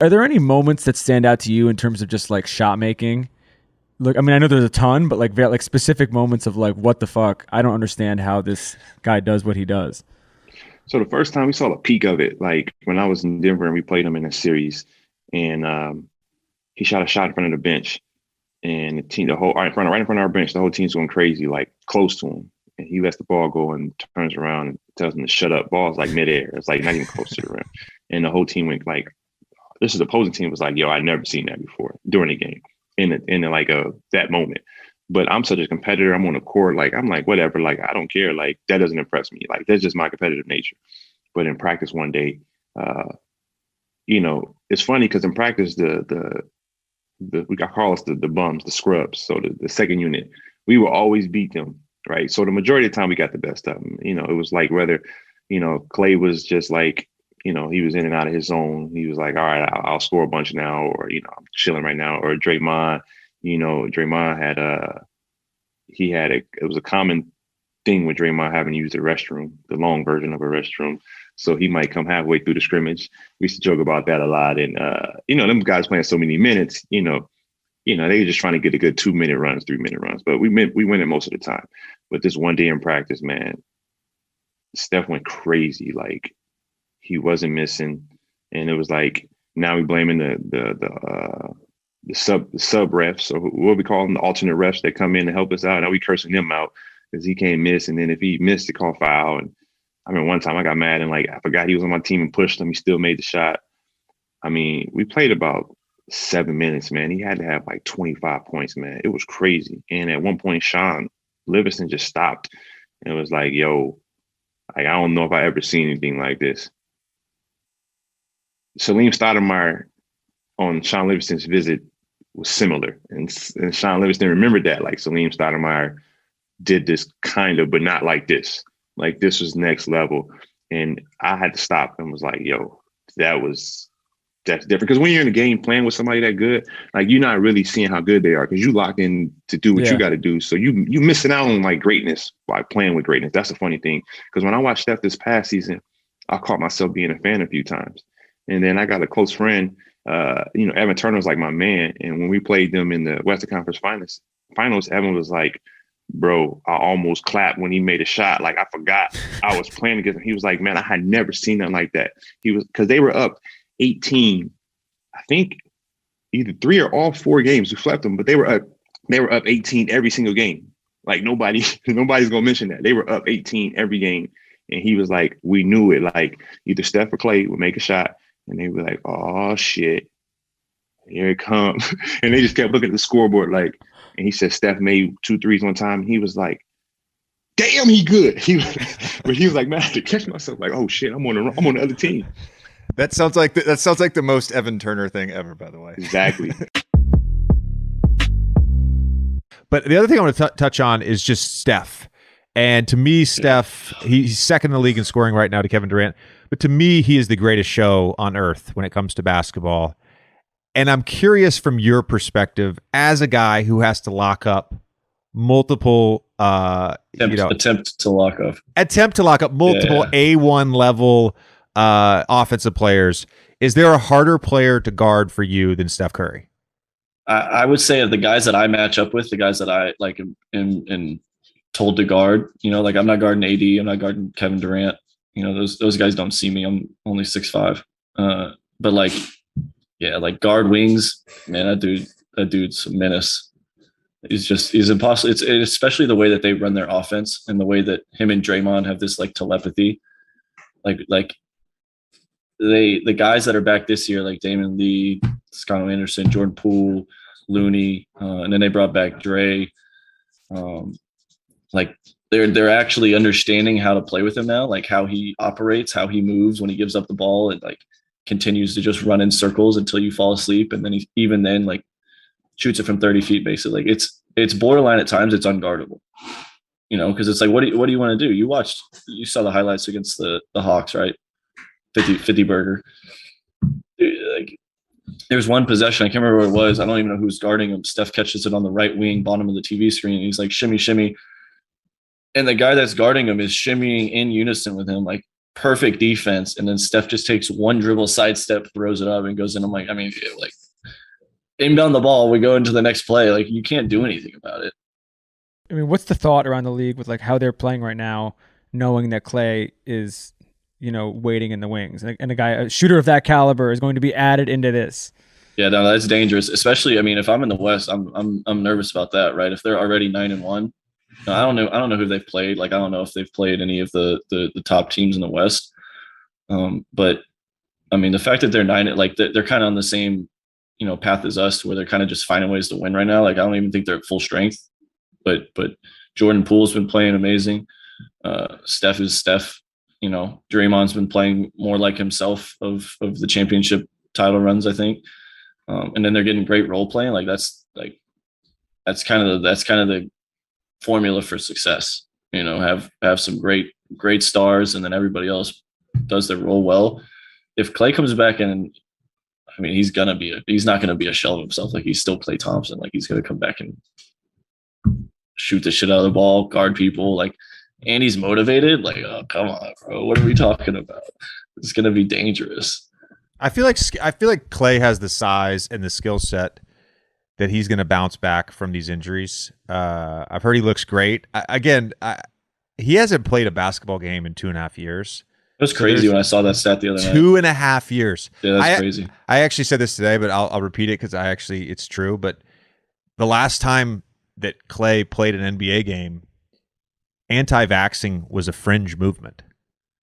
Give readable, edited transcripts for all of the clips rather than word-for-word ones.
Are there any moments that stand out to you in terms of just like shot making? Look, I mean, I know there's a ton, but like specific moments of like, what the fuck? I don't understand how this guy does what he does. So the first time we saw the peak of it, like when I was in Denver and we played him in a series, and he shot a shot in front of the bench, and the team, the whole right in front of our bench, the whole team's going crazy, like close to him, and he lets the ball go and turns around and tells them to shut up. Ball's like midair, it's like not even close to the rim, and the whole team went like, this is the opposing team was like, yo, I've never seen that before during the game in like that moment. But I'm such a competitor. I'm on the court. Like, I'm like, whatever. Like, I don't care. Like, that doesn't impress me. Like, that's just my competitive nature. But in practice one day, uh, it's funny because in practice, we got call us the bums, the scrubs. So the second unit, we will always beat them. Right. So the majority of the time we got the best of them. It was like whether, Clay was just like, he was in and out of his zone. He was like, all right, I'll score a bunch now, or, I'm chilling right now. Or Draymond, Draymond had it was a common thing with Draymond having used the restroom, the long version of a restroom. So he might come halfway through the scrimmage. We used to joke about that a lot. And them guys playing so many minutes, they were just trying to get a good 2-minute runs, 3-minute runs. But we win it most of the time. But this one day in practice, man, Steph went crazy. Like, he wasn't missing, and it was like now we blaming the sub refs, or what we call them, the alternate refs that come in to help us out. Now we cursing them out because he can't miss, and then if he missed, to call foul. And I mean, one time I got mad and like I forgot he was on my team and pushed him. He still made the shot. I mean, we played about 7 minutes, man. He had to have like 25 points, man. It was crazy. And at one point, Sean Livingston just stopped and was like, "Yo, like I don't know if I ever seen anything like this." Salim Stoudemire on Sean Livingston's visit was similar. And Sean Livingston remembered that. Like, Salim Stoudemire did this kind of, but not like this. Like, this was next level. And I had to stop and was like, yo, that's different. Because when you're in a game playing with somebody that good, like, you're not really seeing how good they are because you locked in to do what you Yeah. got to do. So you missing out on like greatness by playing with greatness. That's the funny thing. Because when I watched Steph this past season, I caught myself being a fan a few times. And then I got a close friend, Evan Turner was like my man. And when we played them in the Western Conference finals, Evan was like, bro, I almost clapped when he made a shot. Like, I forgot I was playing against him. He was like, man, I had never seen nothing like that. He was, because they were up 18, I think either 3 or all 4 games. We swept them, but they were up 18 every single game. Like, nobody's gonna mention that. They were up 18 every game. And he was like, we knew it. Like, either Steph or Clay would make a shot, and they were like, oh shit, here it comes. And they just kept looking at the scoreboard, like, and he said Steph made 2 threes one time. He was like, damn, he good. But he was like, man, I had to catch myself, like, oh shit, I'm on the other team. That sounds like the most Evan Turner thing ever, by the way. Exactly. But the other thing I want to touch on is just Steph. And to me, Steph, he's second in the league in scoring right now to Kevin Durant. But to me, he is the greatest show on earth when it comes to basketball. And I'm curious from your perspective, as a guy who has to lock up multiple, attempt to lock up multiple A1 level offensive players. Is there a harder player to guard for you than Steph Curry? I would say of the guys that I match up with, the guys that I like am told to guard, like I'm not guarding AD, I'm not guarding Kevin Durant. Those guys don't see me. I'm only 6'5". But like guard wings, man, that dude's a menace. He's impossible. It's especially the way that they run their offense and the way that him and Draymond have this like telepathy. Like the guys that are back this year, like Damon Lee, Scott Anderson, Jordan Poole, Looney, and then they brought back Dre. Like they're actually understanding how to play with him now, like how he operates, how he moves when he gives up the ball, and like continues to just run in circles until you fall asleep, and then he even then like shoots it from 30 feet basically. Like it's borderline at times. It's unguardable, because it's like what do you want to do? You saw the highlights against the Hawks, right? 50 burger. Dude, like there's one possession, I can't remember what it was. I don't even know who's guarding him. Steph catches it on the right wing, bottom of the TV screen. He's like shimmy, shimmy. And the guy that's guarding him is shimmying in unison with him, like perfect defense, and then Steph just takes one dribble, sidestep, throws it up, and goes in. I'm like, I mean, like inbound the ball, we go into the next play. Like you can't do anything about it. I mean, what's the thought around the league with like how they're playing right now, knowing that Clay is, waiting in the wings, and a shooter of that caliber is going to be added into this? Yeah, no, that's dangerous. Especially, I mean, if I'm in the West, I'm nervous about that, right? If they're already 9-1, I don't know who they've played. Like, I don't know if they've played any of the top teams in the West. But I mean, the fact that they're 9, like they're kind of on the same, path as us, where they're kind of just finding ways to win right now. Like, I don't even think they're at full strength. But Jordan Poole's been playing amazing. Steph is Steph. Draymond's been playing more like himself of the championship title runs, I think. And then they're getting great role playing. Like that's kind of the formula for success. Have some great stars, and then everybody else does their role well. If Clay comes back, and I mean, he's not gonna be a shell of himself. Like, he's still Klay Thompson. Like, he's gonna come back and shoot the shit out of the ball, guard people. Like, and he's motivated. Like, oh, come on, bro. What are we talking about? It's gonna be dangerous. I feel like Clay has the size and the skill set that he's going to bounce back from these injuries. I've heard he looks great. He hasn't played a basketball game in 2.5 years. It was crazy when I saw that stat the other night. 2.5 years. Yeah, that's crazy. I actually said this today, but I'll repeat it because it's true. But the last time that Clay played an NBA game, anti-vaxxing was a fringe movement.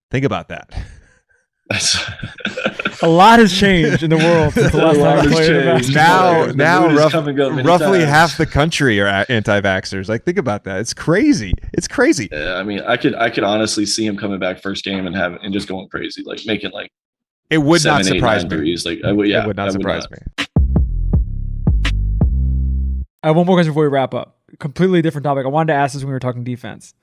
Think about that. A lot has changed in the world since the last time I played basketball. Now roughly half the country are anti-vaxxers. Like, think about that. It's crazy. Yeah, I mean, I could honestly see him coming back first game and just going crazy, like making like it would 7, not surprise 8, 9 me. threes. Like, it would not surprise me. I have one more question before we wrap up. Completely different topic. I wanted to ask this when we were talking defense.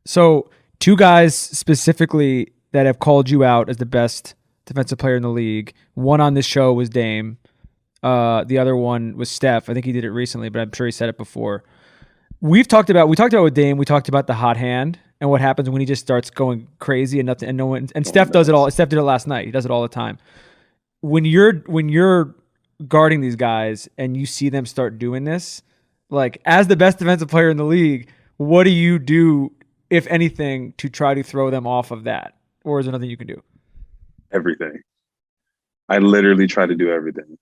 So, two guys specifically that have called you out as the best defensive player in the league. One on this show was Dame. The other one was Steph. I think he did it recently, but I'm sure he said it before. We talked about with Dame. We talked about the hot hand and what happens when he just starts going crazy and nothing, and no one. And Steph does it all. Steph did it last night. He does it all the time. When you're guarding these guys and you see them start doing this, like, as the best defensive player in the league, what do you do, if anything, to try to throw them off of that? Or is there nothing you can do? Everything. I literally try to do everything.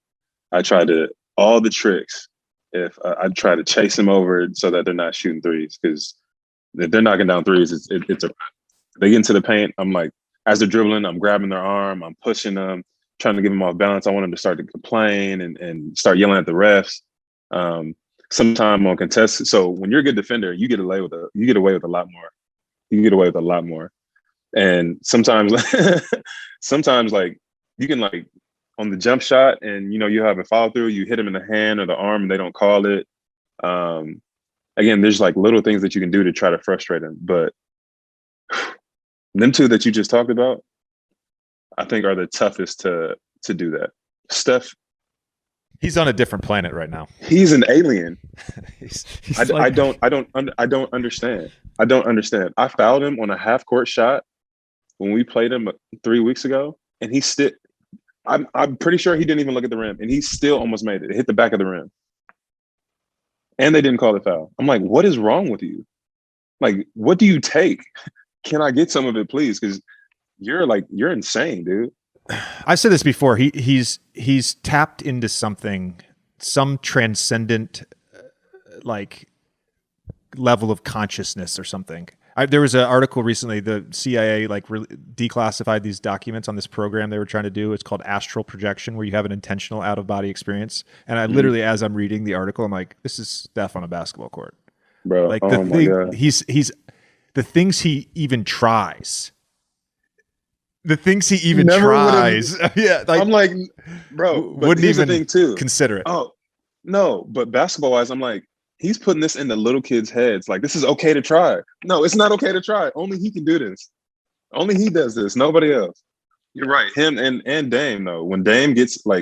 I try to all the tricks. If I try to chase them over so that they're not shooting threes, because if they're knocking down threes, it's a. They get into the paint. I'm like, as they're dribbling, I'm grabbing their arm, I'm pushing them, trying to give them off balance. I want them to start to complain and start yelling at the refs. Sometime on contest. So when you're a good defender, you get away with a lot more. You get away with a lot more. And sometimes like you can, like, on the jump shot and, you have a follow through, you hit them in the hand or the arm and they don't call it. Again, there's like little things that you can do to try to frustrate them. But them two that you just talked about, I think are the toughest to do that. Steph. He's on a different planet right now. He's an alien. I don't understand. I don't understand. I fouled him on a half court shot when we played him 3 weeks ago, and he still. I'm pretty sure he didn't even look at the rim, and he still almost made it. It hit the back of the rim, and they didn't call the foul. I'm like, what is wrong with you? Like, what do you take? Can I get some of it, please? Because you're insane, dude. I've said this before. He's tapped into some transcendent like level of consciousness or something. There was an article recently. The CIA declassified these documents on this program they were trying to do. It's called astral projection, where you have an intentional out of body experience. And I literally, as I'm reading the article, I'm like, this is Steph on a basketball court, bro. Like, my God. He's the things he even tries. The things he even tries. Yeah, I'm like, bro. But wouldn't here's even the thing too. Consider it. Oh no, but basketball wise, I'm like, he's putting this in the little kids' heads. Like, this is okay to try. No, it's not okay to try. Only he can do this. Only he does this. Nobody else. You're right. Him and Dame though. When Dame gets in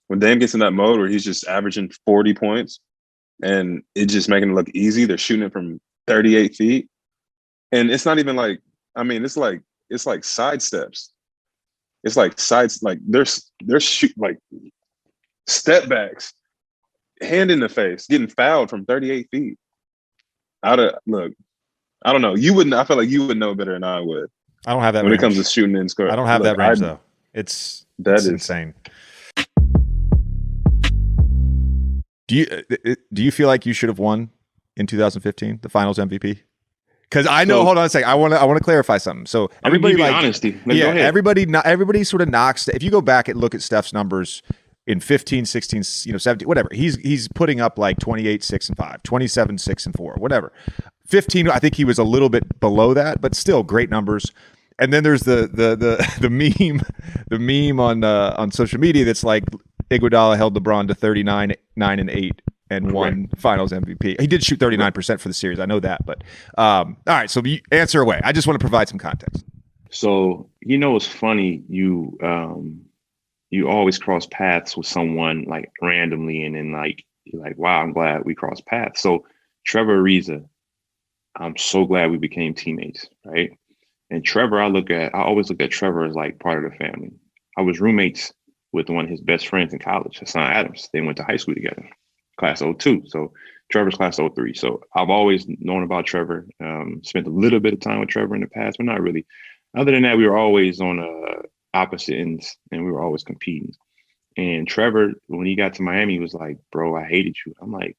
that mode where he's just averaging 40 points and it's just making it look easy, they're shooting it from 38 feet. And it's not even like, I mean, it's like it's like sidesteps. It's like sides, like they're shoot like step backs, hand in the face, getting fouled from 38 feet. Look, I don't know. You wouldn't. I feel like you would know better than I would I don't have that when range. it comes to shooting and scoring. I don't have that range though. It's insane. Do you feel like you should have won in 2015 the Finals MVP? Because I know. Hold on a second. I want to clarify something. So everybody like honesty. Yeah, everybody sort of knocks. If you go back and look at Steph's numbers in 15, 16, 17, whatever, he's putting up like 28, 6 and 5, 27, 6 and 4, whatever. 15, I think he was a little bit below that, but still great numbers. And then there's the meme on social media that's like Iguodala held LeBron to 39, 9 and 8 and won Finals MVP. He did shoot 39% for the series. I know that, but all right. So answer away. I just want to provide some context. So it's funny. You always cross paths with someone like randomly, and then like you're like, wow, I'm glad we crossed paths. So Trevor Ariza, I'm so glad we became teammates, right? And Trevor, I always look at Trevor as like part of the family. I was roommates with one of his best friends in college, Hassan Adams. They went to high school together, class 02. So Trevor's class 03. So I've always known about Trevor, spent a little bit of time with Trevor in the past, but not really. Other than that, we were always on opposite ends and we were always competing. And Trevor, when he got to Miami, he was like, bro, I hated you. I'm like,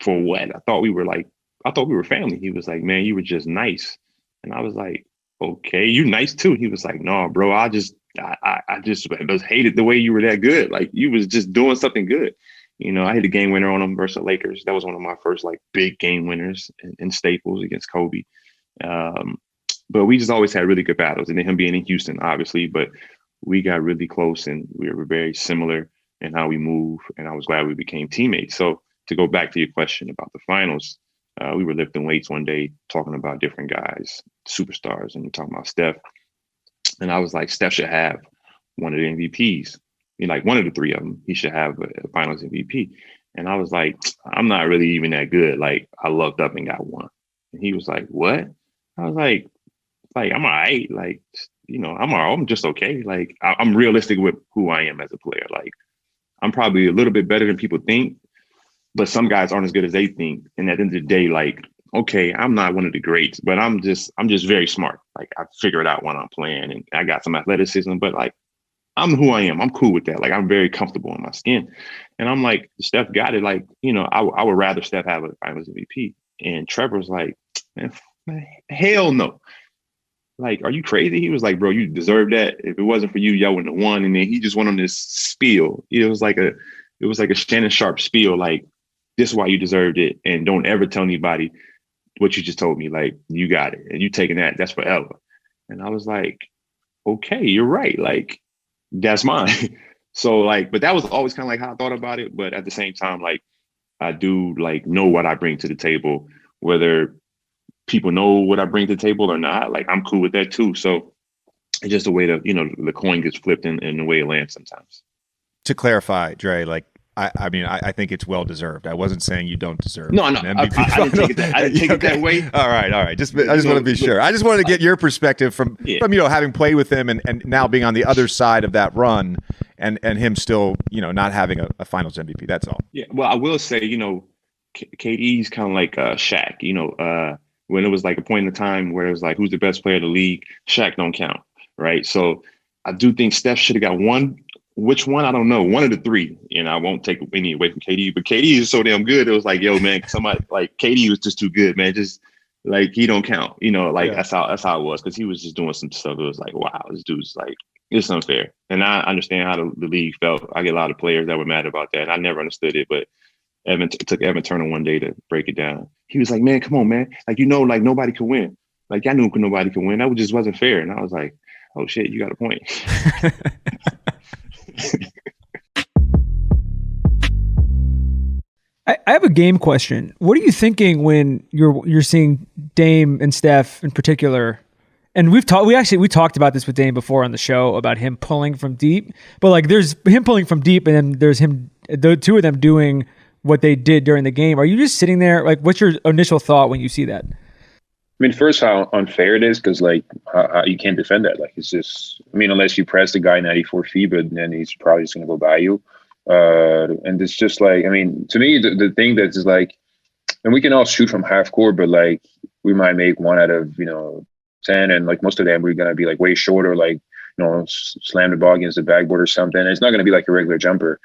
for what? I thought we were family. He was like, man, you were just nice. And I was like, okay, you nice too. He was like, no, bro, I just hated the way you were that good. Like you was just doing something good. I hit a game winner on them versus the Lakers. That was one of my first like big game winners in Staples against Kobe. But we just always had really good battles. And then him being in Houston, obviously, but we got really close and we were very similar in how we move. And I was glad we became teammates. So to go back to your question about the finals, we were lifting weights one day, talking about different guys, superstars, and we're talking about Steph. And I was like, Steph should have one of the MVPs. Like one of the three of them, he should have a finals MVP. And I was like, I'm not really even that good. Like I lucked up and got one. And he was like, what? I was like, I'm all right. Like, I'm all right. I'm just okay. Like I'm realistic with who I am as a player. Like I'm probably a little bit better than people think, but some guys aren't as good as they think. And at the end of the day, like, okay, I'm not one of the greats, but I'm just very smart. Like I figure it out when I'm playing and I got some athleticism, but like, I'm who I am. I'm cool with that. Like I'm very comfortable in my skin. And I'm like, Steph got it. Like, I would rather Steph have a finals MVP. And Trevor's like, man, hell no. Like, are you crazy? He was like, bro, you deserve that. If it wasn't for you, y'all wouldn't have won. And then he just went on this spiel. It was like a Shannon Sharp spiel. Like, this is why you deserved it. And don't ever tell anybody what you just told me. Like, you got it. And you taking that's forever. And I was like, okay, you're right. Like, that's mine. So like, but that was always kind of like how I thought about it. But at the same time, like, I do like know what I bring to the table, whether people know what I bring to the table or not. Like I'm cool with that too. So it's just a way to, the coin gets flipped in the way it lands sometimes. To clarify, Dre, like I mean, I think it's well deserved. I wasn't saying you don't deserve. No, I didn't take it that way. All right. I just want to be sure. I just wanted to get your perspective from having played with him and now being on the other side of that run and him still not having a Finals MVP. That's all. Yeah. Well, I will say KD's kind of like Shaq. When it was like a point in time where it was like, who's the best player in the league? Shaq don't count, right? So I do think Steph should have got one. Which one? I don't know. One of the three. I won't take any away from KD, but KD is so damn good. It was like, yo, man, somebody like KD was just too good, man. Just like he don't count. That's how it was because he was just doing some stuff. It was like, wow, this dude's like, it's unfair. And I understand how the league felt. I get a lot of players that were mad about that. I never understood it, but it took Evan Turner one day to break it down. He was like, man, come on, man. Like, like nobody could win. Like I knew nobody could win. That just wasn't fair. And I was like, oh shit, you got a point. I have a game question. What are you thinking when you're seeing Dame and Steph in particular? And we talked about this with Dame before on the show about him pulling from deep. But like there's him pulling from deep and then there's the two of them doing what they did during the game. Are you just sitting there? Like, what's your initial thought when you see that? mean, first, how unfair it is, because like how you can't defend that. Like it's just, I mean, unless you press the guy 94 feet, but then he's probably just gonna go by you. And it's just like, I mean, to me, the thing that's just like, and we can all shoot from half court, but like we might make 1 out of 10, and like most of them we're gonna be like way shorter, like slam the ball against the backboard or something. It's not gonna be like a regular jumper.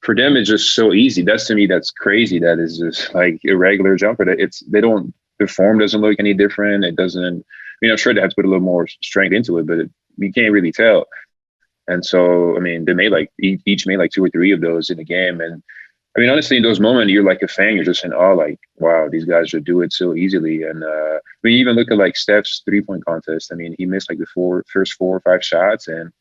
For them, it's just so easy. That's to me, that's crazy. That is just like a regular jumper. That they don't, the form doesn't look any different. It doesn't. Sure they have to put a little more strength into it, but you can't really tell. And so, I mean, they made like each made like 2 or 3 of those in the game. And I mean, honestly, in those moments, you're like a fan. You're just in awe, like, wow, these guys just do it so easily. And when you even look at like Steph's 3-point contest, I mean, he missed like the first 4 or 5 shots, and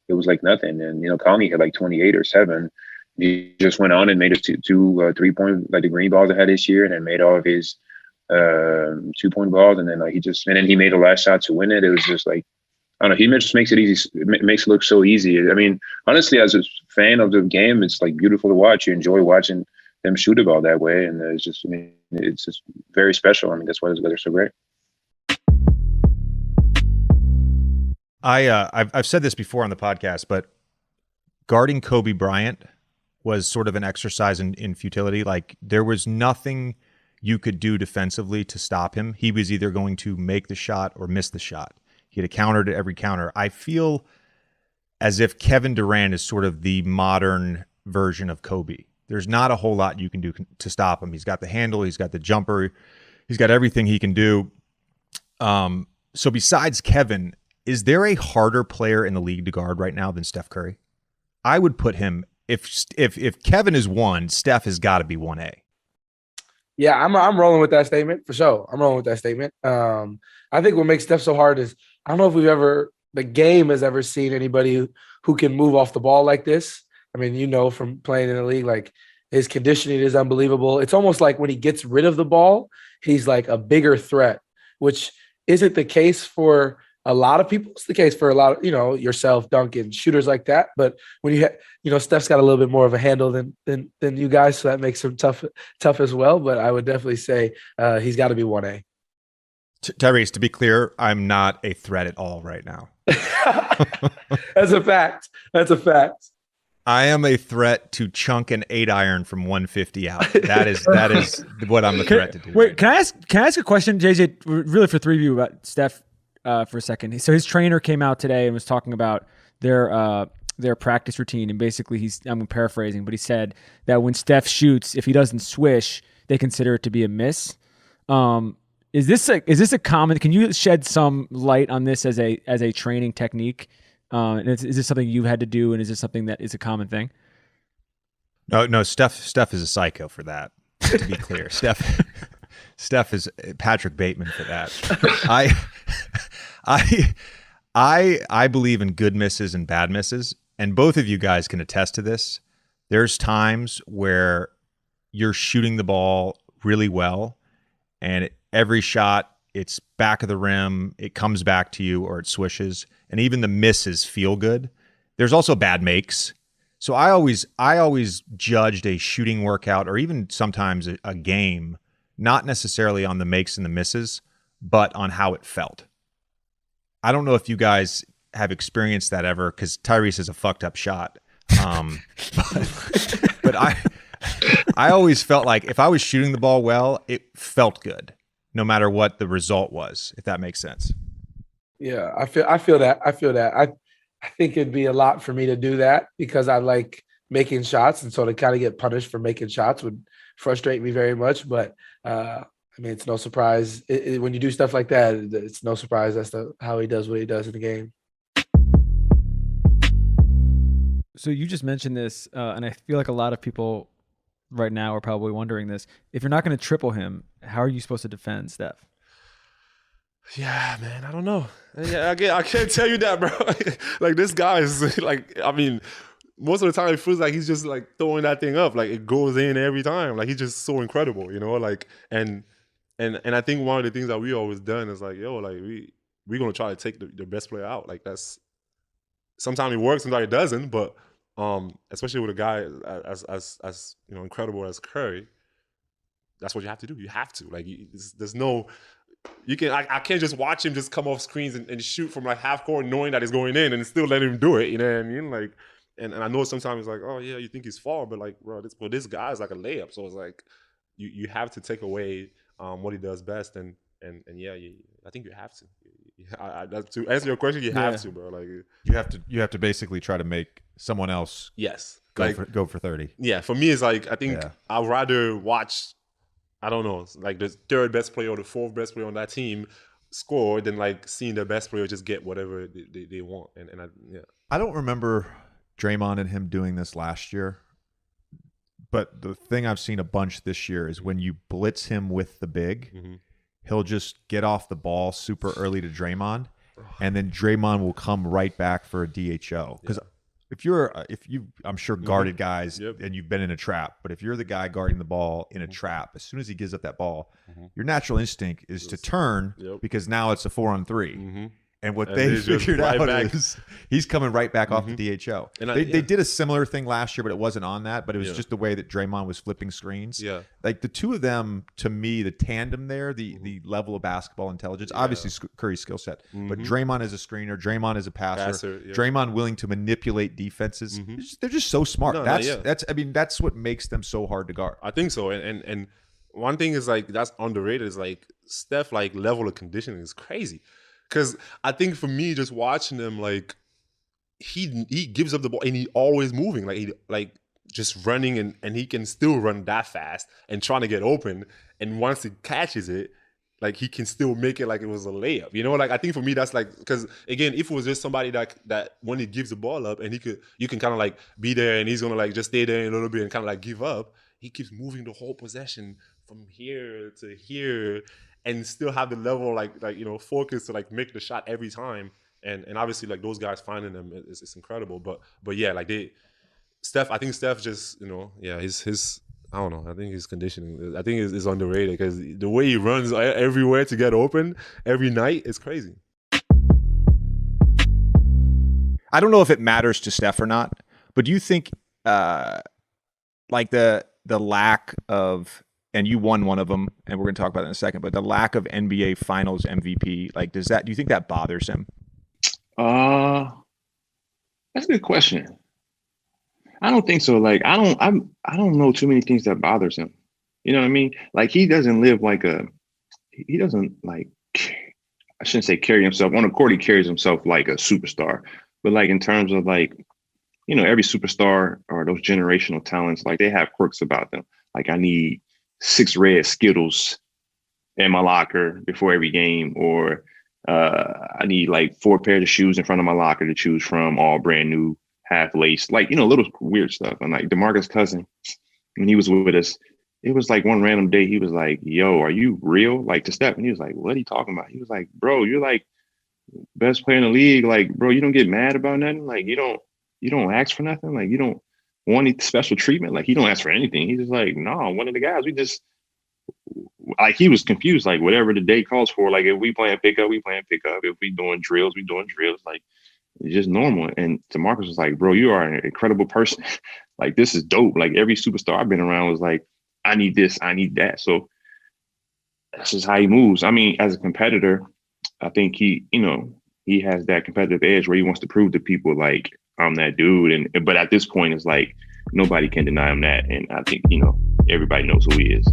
it was like nothing. And Conley had like 28 or 7. He just went on and made it 3-point, like the green balls I had this year, and then made all of his 2-point balls, and then like he made the last shot to win it. It was just like, I don't know. He just makes it easy. It makes it look so easy. I mean, honestly, as a fan of the game, it's like beautiful to watch. You enjoy watching them shoot the ball that way, and it's just, I mean, it's just very special. I mean, that's why those guys are so great. I've said this before on the podcast, but guarding Kobe Bryant was sort of an exercise in futility. Like there was nothing you could do defensively to stop him. He was either going to make the shot or miss the shot. He had a counter to every counter. I feel as if Kevin Durant is sort of the modern version of Kobe. There's not a whole lot you can do to stop him. He's got the handle. He's got the jumper. He's got everything he can do. So besides Kevin, is there a harder player in the league to guard right now than Steph Curry? I would put him, if Kevin is 1, Steph has got to be 1A. Yeah, I'm rolling with that statement for sure. I'm rolling with that statement. I think what makes Steph so hard is I don't know if the game has ever seen anybody who can move off the ball like this. I mean, from playing in the league, like his conditioning is unbelievable. It's almost like when he gets rid of the ball, he's like a bigger threat, which isn't the case for a lot of people. It's the case for a lot of, yourself, Duncan, shooters like that. But when Steph's got a little bit more of a handle than you guys, so that makes him tough as well. But I would definitely say he's got to be 1A. Tyrese, to be clear, I'm not a threat at all right now. That's a fact. I am a threat to chunk an 8-iron from 150 out. That is what I'm a threat to do. Wait, can I ask a question, JJ, really for 3 of you about Steph for a second? So his trainer came out today and was talking about their practice routine, and basically I'm paraphrasing, but he said that when Steph shoots, if he doesn't swish, they consider it to be a miss. Is this a common? Can you shed some light on this as a training technique? And is this something you had to do, and is this something that is a common thing? No. Steph is a psycho for that. To be clear, Steph is Patrick Bateman for that. I believe in good misses and bad misses, and both of you guys can attest to this. There's times where you're shooting the ball really well, and every shot, it's back of the rim, it comes back to you, or it swishes, and even the misses feel good. There's also bad makes. So I always judged a shooting workout, or even sometimes a game, not necessarily on the makes and the misses, but on how it felt. I don't know if you guys have experienced that ever, because Tyrese is a fucked up shot. But I always felt like if I was shooting the ball well, it felt good, no matter what the result was, if that makes sense. Yeah, I feel that. I think it'd be a lot for me to do that because I like making shots, and so to kind of get punished for making shots would frustrate me very much. But it's no surprise when you do stuff like that. It's no surprise as to how he does what he does in the game. So you just mentioned this, and I feel like a lot of people right now are probably wondering this. If you're not going to triple him, how are you supposed to defend Steph? Yeah, man, I don't know. Yeah, I can't tell you that, bro. Like this guy is like, I mean, most of the time it feels like he's just like throwing that thing up, like it goes in every time. Like he's just so incredible, like and I think one of the things that we always done is like, like we're gonna try to take the best player out. Like that's sometimes it works, sometimes it doesn't, but especially with a guy as incredible as Curry, that's what you have to do. You have to there's no. you can. I can't just watch him just come off screens and shoot from like half court, knowing that it's going in, and still let him do it. You know what I mean? Like, and I know sometimes it's like, oh yeah, you think he's far, but like, bro, this guy is like a layup. So it's like you have to take away what he does best, and yeah, I think you have to. To answer your question, you have to, bro. Like you have to basically try to make someone else yes, go for 30. Yeah, for me, it's like I think I'd rather watch, I don't know, like the third best player or the fourth best player on that team score than like seeing the best player just get whatever they want. And I don't remember Draymond and him doing this last year, but the thing I've seen a bunch this year is when you blitz him with the big, he'll just get off the ball super early to Draymond, and then Draymond will come right back for a DHO. Because if you I'm sure guarded guys and you've been in a trap, but if you're the guy guarding the ball in a trap, as soon as he gives up that ball, your natural instinct is to turn because now it's a 4-on-3. And what they figured out is he's coming right back off the DHO. And they did a similar thing last year, but it wasn't on that. But it was just the way that Draymond was flipping screens. Yeah. Like the two of them, to me, the tandem there, the level of basketball intelligence, obviously Curry's skill set, but Draymond as a screener, Draymond as a passer, Draymond willing to manipulate defenses. They're just so smart. That's what makes them so hard to guard. I think so. And one thing is like that's underrated is like Steph like level of conditioning is crazy. Because I think for me, just watching him, like he gives up the ball and he always moving, like he like just running and he can still run that fast and trying to get open. And once he catches it, like he can still make it like it was a layup. You know, like I think for me that's like because again, if it was just somebody that when he gives the ball up and you can kind of like be there and he's gonna like just stay there a little bit and kind of like give up. He keeps moving the whole possession from here to here. And still have the level like focus to like make the shot every time, and obviously like those guys finding them is incredible. But yeah, like I think Steph just his I don't know. I think his conditioning I think is underrated because the way he runs everywhere to get open every night is crazy. I don't know if it matters to Steph or not, but do you think like the lack of, and you won one of them, and we're going to talk about that in a second, but the lack of NBA Finals MVP, like, do you think that bothers him? That's a good question. I don't think so. Like, I don't know too many things that bothers him. You know what I mean? Like, he doesn't like, I shouldn't say carry himself. On the court, he carries himself like a superstar. But like in terms of like, every superstar or those generational talents, like they have quirks about them. Like I need 6 red Skittles in my locker before every game, or I need like 4 pairs of shoes in front of my locker to choose from, all brand new, half laced, like, little weird stuff. And like DeMarcus Cousins, when he was with us, it was like one random day he was like, yo, are you real? Like to Steph. And he was like, what are you talking about? He was like, bro, you're like best player in the league. Like, bro, you don't get mad about nothing. Like you don't ask for nothing. Like you don't want any special treatment. Like he don't ask for anything. He's just like, no, one of the guys, we just, like he was confused. Like whatever the day calls for, like if we playing pickup, we playing pickup. If we doing drills, we doing drills. Like it's just normal. And DeMarcus was like, bro, you are an incredible person. Like this is dope. Like every superstar I've been around was like, I need this, I need that. So that's just how he moves. I mean, as a competitor, I think he has that competitive edge where he wants to prove to people like I'm that dude. But at this point, it's like nobody can deny him that. And I think, everybody knows who he is.